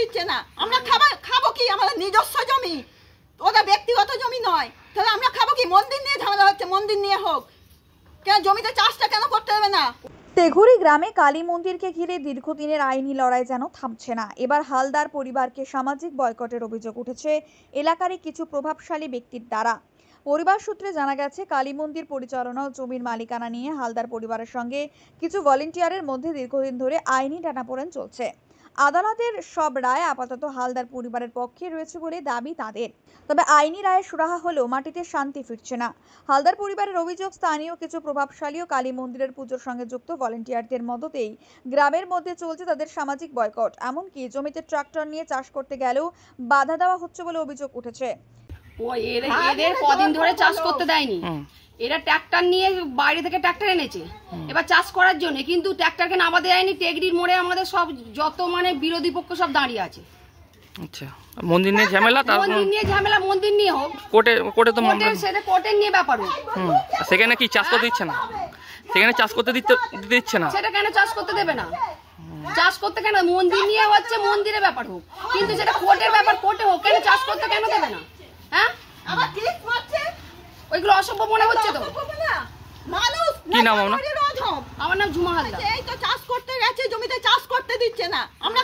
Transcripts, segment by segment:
দিচ্ছে না। আমরা খাবো কি? আমাদের নিজস্ব জমি, ওদের ব্যক্তিগত জমি নয়। তাহলে আমরা খাবো কি? মন্দির নিয়ে ঝামেলা হচ্ছে, মন্দির নিয়ে হোক, কেন জমিতে চাষটা কেন করতে দেবে না? তেঘুরি গ্রামে কালী মন্দিরকে ঘিরে দীর্ঘদিনের আইনি লড়াই যেন থামছে না। এবার হালদার পরিবারকে সামাজিক বয়কটের অভিযোগ উঠেছে এলাকারই কিছু প্রভাবশালী ব্যক্তির দ্বারা। পরিবার সূত্রে জানা গেছে, কালী মন্দির পরিচালনা ও জমির মালিকানা নিয়ে হালদার পরিবারের সঙ্গে কিছু ভলেন্টিয়ারের মধ্যে দীর্ঘদিন ধরে আইনি টানাপোড়েন চলছে। আদালতের সব রায় আপাতত হালদার পরিবারের পক্ষে রয়েছে বলে দাবি তাদের। তবে আইনি রায়ের সুরাহা হলেও মাটিতে শান্তি ফিরছে না। হালদার পরিবারের অভিযোগ, স্থানীয় কিছু প্রভাবশালী ও কালী মন্দিরের পুজোর সঙ্গে যুক্ত ভলেন্টিয়ারদের মদতেই গ্রামের মধ্যে চলছে তাদের সামাজিক বয়কট। এমনকি জমিতে ট্রাক্টর নিয়ে চাষ করতে গেলেও বাধা দেওয়া হচ্ছে বলে অভিযোগ উঠেছে। এদের কদিন ধরে চাষ করতে দেয়নি, এরা ট্রাক্টর নিয়ে বাইরে থেকে ট্রাক্টর এনেছে এবার চাষ করার জন্য, কিন্তু ট্রাক্টরকে নামাতে দেয়নি। টেগরির মোড়ে আমাদের সব যত বিরোধী পক্ষ সব দাঁড়িয়ে আছে। আচ্ছা, মন্দির নিয়ে ঝামেলা, মন্দির নিয়ে ঝামেলা, মন্দির নিয়ে হোক, কোর্টে তো সেটা কোর্টের নিয়ে ব্যাপার হোক। সেখানে কি চাষ করতে দিচ্ছে না? সেখানে চাষ করতে দিচ্ছে না, সেটা কেন চাষ করতে দেবে না? চাষ করতে কেন? মন্দির নিয়ে হচ্ছে, মন্দিরের ব্যাপার হোক, কিন্তু সেটা কোর্টের ব্যাপার, কোর্টে হোক। কেন চাষ করতে কেন দেবে না? হ্যাঁ, ওইগুলো অসভ্য মনে হচ্ছে তো। কি নাম আপনার? আমার নাম ঝুমা হালদার। এই তো চাষ করতে গেছে, জমিতে চাষ করতে দিচ্ছে না। আমরা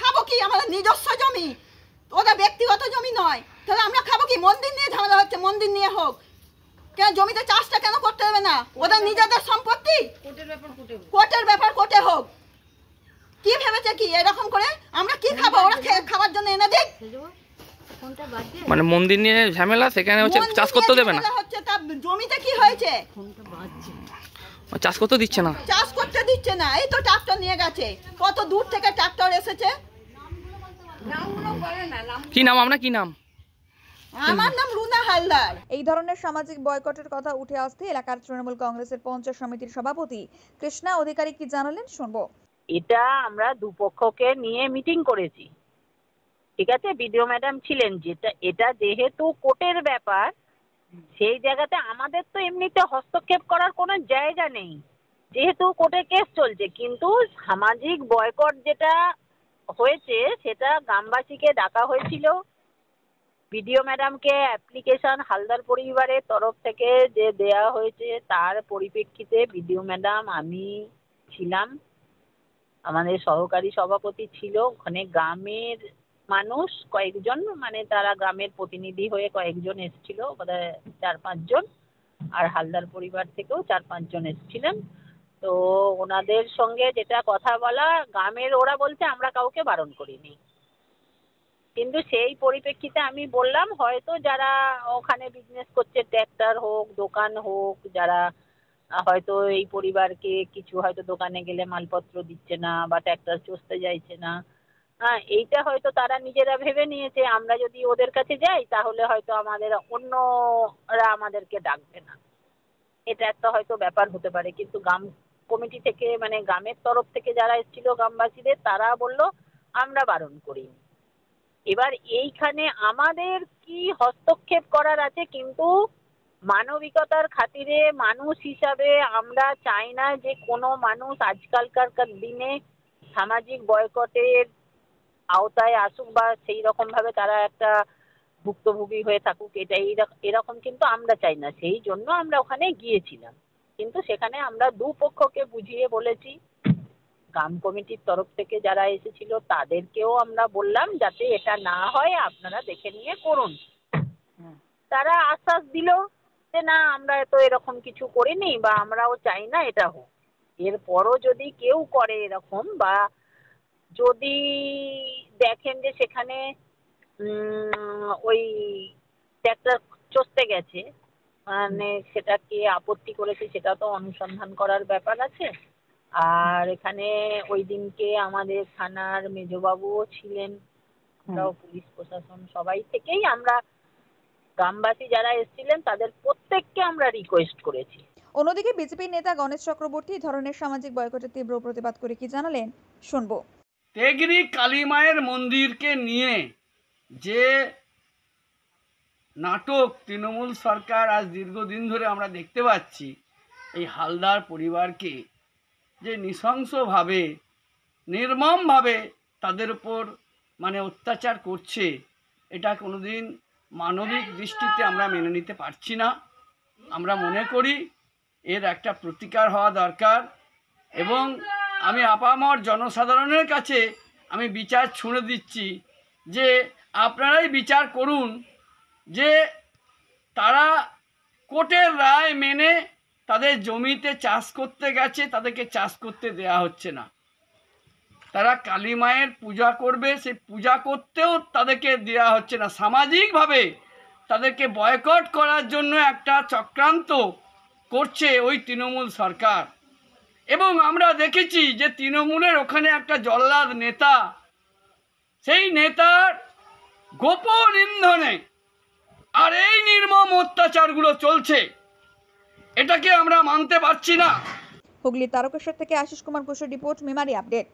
খাবো কি? আমাদের নিজস্ব জমি, ওদের ব্যক্তিগত জমি নয়। তাহলে আমরা খাবো কি? মন্দির নিয়ে ঝামেলা হচ্ছে, মন্দির নিয়ে হোক, কেন জমিতে চাষটা কেন করতে দেবে না? ওদের নিজেদের সম্পত্তি, কোর্টের ব্যাপার কোর্টে হোক। কি ভেবেছে কি এরকম করে? আমরা কি খাবো? ওরা খাবার জন্য এনে দিক। মানে মন্দির নিয়ে ঝামেলা, সেখানে হচ্ছে চাষ করতে দেবে না। হচ্ছে তা জমিতে কি হয়েছে? চাষ করতে দিচ্ছে না, চাষ করতে দিচ্ছে না। এই তো ট্রাক্টর নিয়ে গেছে, কত দূর থেকে ট্রাক্টর এসেছে। কি নাম আপনার? কি নাম? আমার নাম রুনা হালদার। এই ধরনের সামাজিক বয়কটের কথা উঠে আসতে এলাকার তৃণমূল কংগ্রেসের পঞ্চায়েত সমিতির সভাপতি কৃষ্ণা অধিকারী কি জানালেন শুনবো। এটা আমরা দুপক্ষকে নিয়ে মিটিং করেছি, ঠিক আছে? বিডিও ম্যাডাম ছিলেন। এটা যেহেতু কোর্টের ব্যাপার, সেই জায়গাতে আমাদের তো এমনিতে হস্তক্ষেপ করার কোনো জায়গা নেই, যেহেতু কোর্টে কেস চলছে। কিন্তু সামাজিক বয়কট যেটা হয়েছে, সেটা গ্রামবাসীকে ডাকা হয়েছিল। বিডিও ম্যাডামকে অ্যাপ্লিকেশন হালদার পরিবারের তরফ থেকে যে দেয়া হয়েছে, তার পরিপ্রেক্ষিতে বিডিও ম্যাডাম, আমি ছিলাম, আমাদের সহকারী সভাপতি ছিল, ওখানে গ্রামের মানুষ কয়েকজন, তারা গ্রামের প্রতিনিধি হয়ে কয়েকজন এসেছিল, বোধহয় 4-5 জন, আর হালদার পরিবার থেকেও 4-5 জন এসেছিলেন। তো ওনাদের সঙ্গে যেটা কথা বলা, গ্রামের ওরা বলছে আমরা কাউকে বারণ করিনি। কিন্তু সেই পরিপ্রেক্ষিতে আমি বললাম, হয়তো যারা ওখানে বিজনেস করছে, ট্র্যাক্টর হোক, দোকান হোক, যারা হয়তো এই পরিবারকে কিছু হয়তো দোকানে গেলে মালপত্র দিচ্ছে না বা ট্র্যাক্টর চষতে যাইছে না, এইটা হয়তো তারা নিজেরা ভেবে নিয়েছে আমরা যদি ওদের কাছে যাই তাহলে হয়তো অন্যরা আমাদেরকে ডাকবে না। এটা একটা হয়তো ব্যাপার হতে পারে। কিন্তু গ্রাম কমিটি থেকে, গ্রামের তরফ থেকে যারা এসেছিল গ্রামবাসীদের, তারা বলল আমরা বারণ করিনি। এবার এইখানে আমাদের কি হস্তক্ষেপ করার আছে? কিন্তু মানবিকতার খাতিরে মানুষ হিসাবে আমরা চাই না যে কোনো মানুষ আজকালকার দিনে সামাজিক বয়কটের আওতায় আসুক বা সেই রকম ভাবে তারা একটা ভুক্তভোগী হয়ে থাকুক। এরকম কিন্তু আমরা চাই না। সেই জন্য আমরা ওখানে গিয়েছিলাম। কিন্তু সেখানে আমরা দুপক্ষকে বুঝিয়ে বলেছি। গ্রাম কমিটির তরফ থেকে যারা এসেছিল তাদেরকেও আমরা বললাম যাতে এটা না হয় আপনারা দেখে নিয়ে করুন। তারা আশ্বাস দিল যে না, আমরা তো এরকম কিছু করিনি বা আমরাও চাই না এটা হোক। এরপরও যদি কেউ করে এরকম, বা যদি দেখেন যে সেখানে ওই ট্র্যাক্টর চষতে গেছে, সেটা কে আপত্তি করেছে সেটা তো অনুসন্ধান করার ব্যাপার আছে। আর এখানে ওই দিনকে আমাদের থানার মেজবাবুও ছিলেন, আমরাও পুলিশ প্রশাসন সবাই থেকেই আমরা গ্রামবাসী যারা এসেছিলেন তাদের প্রত্যেককে আমরা রিকোয়েস্ট করেছি। অন্যদিকে বিজেপি নেতা গণেশ চক্রবর্তী ধরনের সামাজিক বয়কটের তীব্র প্রতিবাদ করে কি জানালেন শুনবো। তেগরি কালী মায়ের মন্দিরকে নিয়ে যে নাটক তৃণমূল সরকার আজ দীর্ঘদিন ধরে আমরা দেখতে পাচ্ছি, এই হালদার পরিবারকে যে নৃশংসভাবে, নির্মমভাবে তাদের উপর মানে অত্যাচার করছে, এটা কোনোদিন মানবিক দৃষ্টিতে আমরা মেনে নিতে পারছি না। আমরা মনে করি এর একটা প্রতিকার হওয়া দরকার, এবং আমি আপামর জনসাধারণের কাছে আমি বিচার ছুঁড়ে দিচ্ছি যে আপনারাই বিচার করুন যে তারা কোর্টের রায় মেনে তাদের জমিতে চাষ করতে গেছে, তাদেরকে চাষ করতে দেয়া হচ্ছে না। তারা কালী মায়ের পূজা করবে, সেই পূজা করতেও তাদেরকে দেওয়া হচ্ছে না। সামাজিকভাবে তাদেরকে বয়কট করার জন্য একটা চক্রান্ত করছে ওই তৃণমূল সরকার। এবং আমরা দেখেছি যে তৃণমূলের ওখানে একটা জল্লাদ নেতা, সেই নেতার গোপন ইন্ধনে আর এই নির্মম অত্যাচারগুলো চলছে, এটাকে আমরা মানতে পারছি না। হুগলি তারকেশ্বর থেকে আশিস কুমার ঘোষের রিপোর্ট, মেমারি আপডেট।